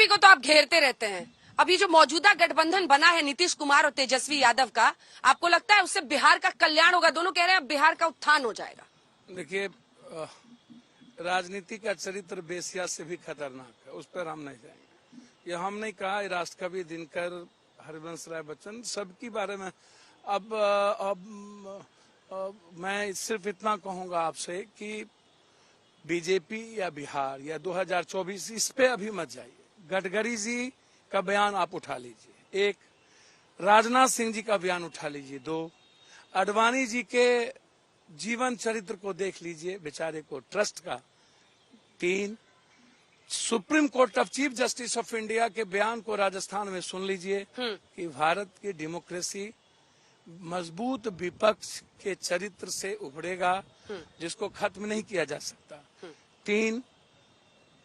BJP को तो आप घेरते रहते हैं। अभी जो मौजूदा गठबंधन बना है नीतीश कुमार और तेजस्वी यादव का, आपको लगता है उससे बिहार का कल्याण होगा? दोनों कह रहे हैं अब बिहार का उत्थान हो जाएगा। देखिए, राजनीति का चरित्र बेसिया से भी खतरनाक है, उस पर हम नहीं जाएंगे। ये हम नहीं कहा, राष्ट्रकवि दिनकर, हरिवंश राय बच्चन सबके बारे में। अब मैं सिर्फ इतना कहूंगा आपसे कि बीजेपी या बिहार या 2024 इस पे अभी मत जाइए। गडकरी जी का बयान आप उठा लीजिए, एक राजनाथ सिंह जी का बयान उठा लीजिए, दो आडवाणी जी के जीवन चरित्र को देख लीजिए, बेचारे को ट्रस्ट का, तीन supreme court of chief justice of India के बयान को राजस्थान में सुन लीजिए कि भारत की डेमोक्रेसी मजबूत विपक्ष के चरित्र से उभरेगा जिसको खत्म नहीं किया जा सकता। तीन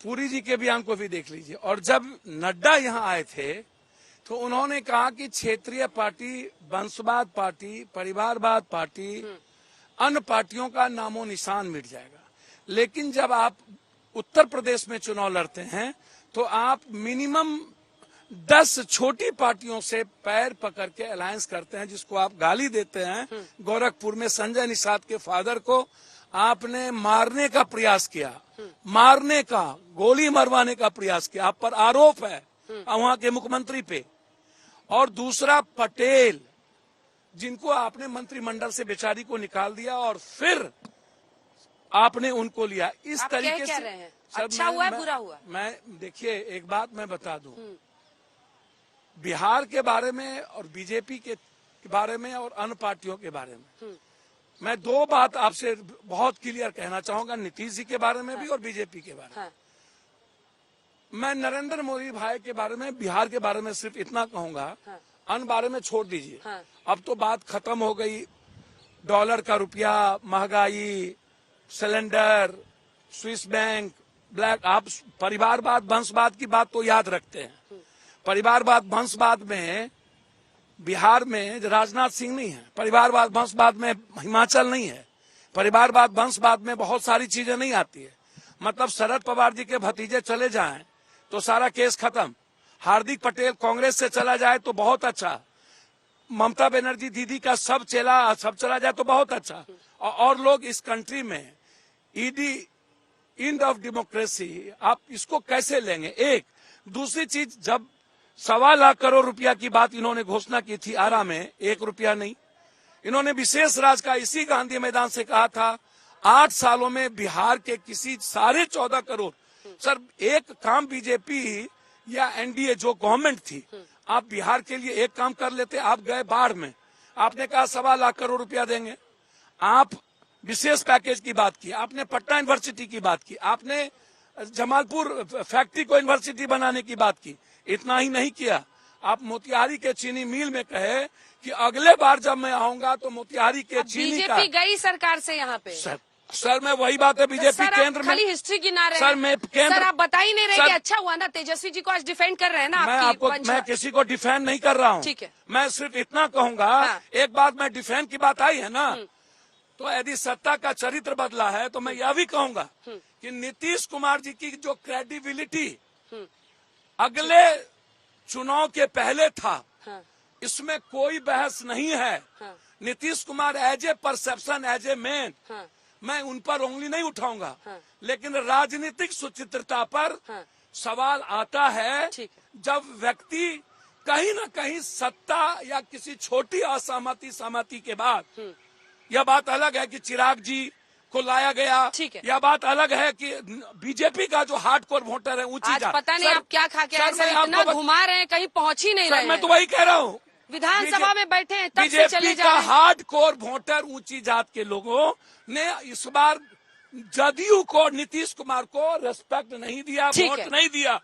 पुरी जी के बयान को भी देख लीजिए। और जब नड्डा यहाँ आए थे तो उन्होंने कहा कि क्षेत्रीय पार्टी, वंशवाद पार्टी, परिवारवाद पार्टी, अन्य पार्टियों का नामो निशान मिट जाएगा। लेकिन जब आप उत्तर प्रदेश में चुनाव लड़ते हैं तो आप मिनिमम 10 छोटी पार्टियों से पैर पकड़ के अलायंस करते हैं, जिसको आप गाली देते हैं। गोरखपुर में संजय निषाद के फादर को आपने मारने का प्रयास किया, मारने का, गोली मरवाने का प्रयास किया, आप पर आरोप है वहां के मुख्यमंत्री पे। और दूसरा पटेल, जिनको आपने मंत्रिमंडल से बेचारी को निकाल दिया और फिर आपने उनको लिया। इस तरीके से रहे हैं? अच्छा हुआ है, बुरा हुआ? मैं देखिए, एक बात मैं बता दूं, बिहार के बारे में और बीजेपी के बारे में और अन्य पार्टियों के बारे में मैं दो बात आपसे बहुत क्लियर कहना चाहूंगा, नीतीश जी के बारे में भी और बीजेपी के बारे में। मैं नरेंद्र मोदी भाई के बारे में, बिहार के बारे में सिर्फ इतना कहूंगा, अन्य बारे में छोड़ दीजिए। अब तो बात खत्म हो गई, डॉलर का रुपया, महंगाई, सिलेंडर, स्विस बैंक, ब्लैक। आप परिवारवाद, वंशवाद की बात तो याद रखते हैं। परिवारवाद, वंशवाद में बिहार में राजनाथ सिंह नहीं है, परिवारवाद वंशवाद में हिमाचल नहीं है, परिवारवाद वंशवाद में बहुत सारी चीजें नहीं आती है। मतलब शरद पवार जी के भतीजे चले जाएं तो सारा केस खत्म, हार्दिक पटेल कांग्रेस से चला जाए तो बहुत अच्छा, ममता बनर्जी दीदी का सब चला जाए तो बहुत अच्छा। और लोग इस कंट्री में ईडी, एंड ऑफ डेमोक्रेसी, आप इसको कैसे लेंगे? एक दूसरी चीज, जब 1.25 लाख करोड़ रुपया की बात इन्होंने घोषणा की थी आरा में, 1 रुपया नहीं, इन्होंने विशेष राज का इसी गांधी मैदान से कहा था 8 सालों में बिहार के किसी 14.5 करोड़। सर, एक काम बीजेपी या एनडीए जो गवर्नमेंट थी, आप बिहार के लिए एक काम कर लेते। आप गए बाढ़ में, आपने कहा 1.25 लाख करोड़ रुपया देंगे, आप विशेष पैकेज की बात की, आपने पटना यूनिवर्सिटी की बात की, आपने जमालपुर फैक्ट्री को यूनिवर्सिटी बनाने की बात की। इतना ही नहीं किया, आप मोतिहारी के चीनी मिल में कहे कि अगले बार जब मैं आऊंगा तो मोतिहारी के चीनी का। बीजेपी गई सरकार से यहाँ पे। सर मैं वही बात है, बीजेपी केंद्र में खाली हिस्ट्री गिना रहे हैं। सर मैं केंद्र, सर आप बता ही नहीं रहे कि अच्छा हुआ ना, तेजस्वी जी को आज डिफेंड कर रहे हैं ना। मैं किसी को डिफेंड नहीं कर रहा हूँ, ठीक है। मैं सिर्फ इतना कहूंगा, एक बात मैं डिफेंड की बात आई है ना, तो यदि सत्ता का चरित्र बदला है तो मैं यह भी कहूंगा कि नीतीश कुमार जी की जो क्रेडिबिलिटी अगले चुनाव के पहले था, इसमें कोई बहस नहीं है। Nitish Kumar as a perception, as a man, मैं उन पर उंगली नहीं उठाऊंगा, लेकिन राजनीतिक सुचित्रता पर सवाल आता है जब व्यक्ति कहीं न कहीं सत्ता या किसी छोटी असहमति के बाद, यह बात अलग है कि चिराग जी को लाया गया, यह बात अलग है कि बीजेपी का जो हार्डकोर वोटर है, ऊंची जात, पता नहीं आप क्या खा के इतना घुमा रहे हैं, कहीं पहुंच ही नहीं रहे। मैं तो वही कह रहा हूँ, विधानसभा में बैठे हैं तब से बीजेपी चले का हार्डकोर वोटर, ऊंची जात के लोगों ने इस बार जदयू को, नीतीश कुमार को रेस्पेक्ट नहीं दिया, वोट नहीं दिया।